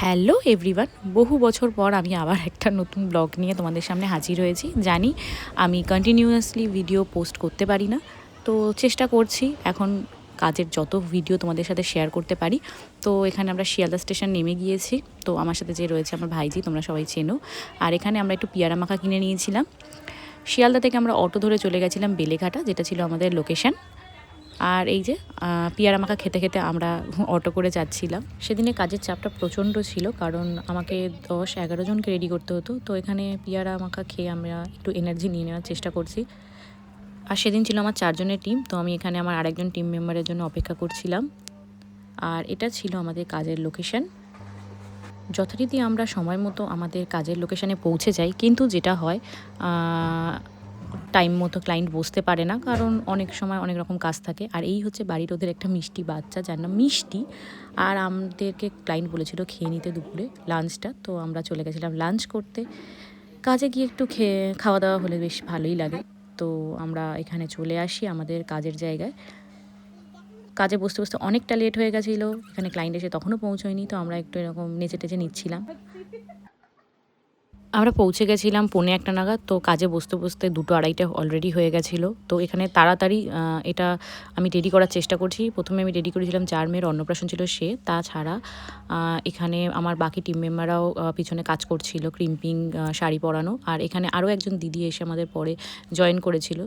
Hello everyone, বহু বছর পর আমি আবার একটা নতুন ব্লগ নিয়ে তোমাদের সামনে হাজির হয়েছি। জানি আমি কন্টিনিউয়াসলি ভিডিও পোস্ট করতে পারি না, তো চেষ্টা করছি এখন কাজের যত ভিডিও তোমাদের সাথে শেয়ার করতে পারি। তো এখানে আমরা শিয়ালদা স্টেশন নেমে গিয়েছি। তো আমার সাথে যে রয়েছে আমার ভাইজি, তোমরা সবাই চেনো। আর এখানে আমরা একটু পিয়ারা মাখা কিনে নিয়েছিলাম। শিয়ালদা থেকে আমরা অটো ধরে চলে গেছিলাম বেলেঘাটা, যেটা ছিল আমাদের লোকেশন। আর এই যে পিয়ারা মাখা খেতে খেতে আমরা অটো করে যাচ্ছিলাম। সেদিনে কাজের চাপটা প্রচণ্ড ছিল, কারণ আমাকে 10-11 জনকে রেডি করতে হতো। তো এখানে পিয়ারা মাখা খেয়ে আমরা একটু এনার্জি নিয়ে নেওয়ার চেষ্টা করছি। আর সেদিন ছিল আমার 4 জনের টিম, তো আমি এখানে আমার আরেকজন টিম মেম্বারের জন্য অপেক্ষা করছিলাম। আর এটা ছিল আমাদের কাজের লোকেশন। যথারীতি আমরা সময় মতো আমাদের কাজের লোকেশানে পৌঁছে যাই, কিন্তু যেটা হয় টাইম মতো ক্লায়েন্ট বসতে পারে না, কারণ অনেক সময় অনেক রকম কাজ থাকে। আর এই হচ্ছে বাড়ির ওদের একটা মিষ্টি বাচ্চা, যার নাম মিষ্টি। আর আমাদেরকে ক্লায়েন্ট বলেছিল খেয়ে নিতে দুপুরে লাঞ্চটা, তো আমরা চলে গেছিলাম লাঞ্চ করতে। কাজে গিয়ে একটু খাওয়া দাওয়া হলে বেশ ভালোই লাগে। তো আমরা এখানে চলে আসি আমাদের কাজের জায়গায়। কাজে বসতে বসতে অনেকটা লেট হয়ে গেছিলো, এখানে ক্লায়েন্ট এসে তখনও পৌঁছয়নি। তো আমরা একটু এরকম নেচে টেচে নিচ্ছিলাম। আমরা পৌঁছে গেছিলাম 1:45 নাগাদ। তো কাজে বসতে বসতে 2-2:30 অলরেডি হয়ে গেছিলো। তো এখানে তাড়াতাড়ি এটা আমি রেডি করার চেষ্টা করছি। প্রথমে আমি রেডি করেছিলাম, যার মেয়ের অন্নপ্রাশন ছিল সে। তাছাড়া এখানে আমার বাকি টিম মেম্বাররাও পিছনে কাজ করছিল, ক্রিম্পিং, শাড়ি পরানো। আর এখানে আরও একজন দিদি এসে আমাদের পরে জয়েন করেছিল।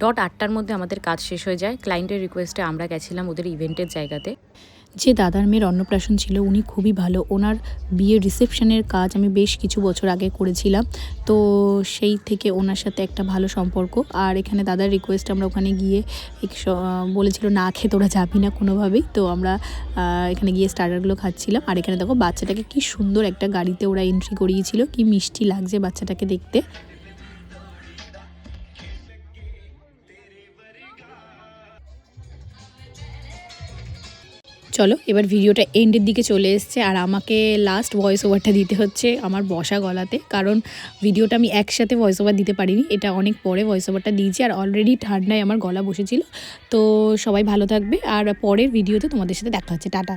8টার মধ্যে আমাদের কাজ শেষ হয়ে যায়। ক্লায়েন্টের রিকোয়েস্টে আমরা গেছিলাম ওদের ইভেন্টের জায়গাতে। যে দাদার মেয়ের অন্নপ্রাশন ছিল উনি খুবই ভালো, ওনার বিয়ের রিসেপশনের কাজ আমি বেশ কিছু বছর আগে করেছিলাম। তো সেই থেকে ওনার সাথে একটা ভালো সম্পর্ক। আর এখানে দাদার রিকোয়েস্ট আমরা ওখানে গিয়ে বলেছিল না খেয়ে তোরা যাবি না কোনোভাবেই। তো আমরা এখানে গিয়ে স্টার্টারগুলো খাচ্ছিলাম। আর এখানে দেখো বাচ্চাটাকে কি সুন্দর একটা গাড়িতে ওরা এন্ট্রি করিয়েছিল, কি মিষ্টি লাগছে বাচ্চাটাকে দেখতে। চলো এবার ভিডিওটা এন্ডের দিকে চলে এসছে, আর আমাকে লাস্ট ভয়েস ওভারটা দিতে হচ্ছে আমার বসা গলাতে, কারণ ভিডিওটা আমি একসাথে ভয়েস ওভার দিতে পারিনি, এটা অনেক পরে ভয়েস ওভারটা দিয়েছি। আর অলরেডি ঠান্ডায় আমার গলা বসেছিল। তো সবাই ভালো থাকবে, আর পরের ভিডিওতে তোমাদের সাথে দেখা হচ্ছে। টাটা।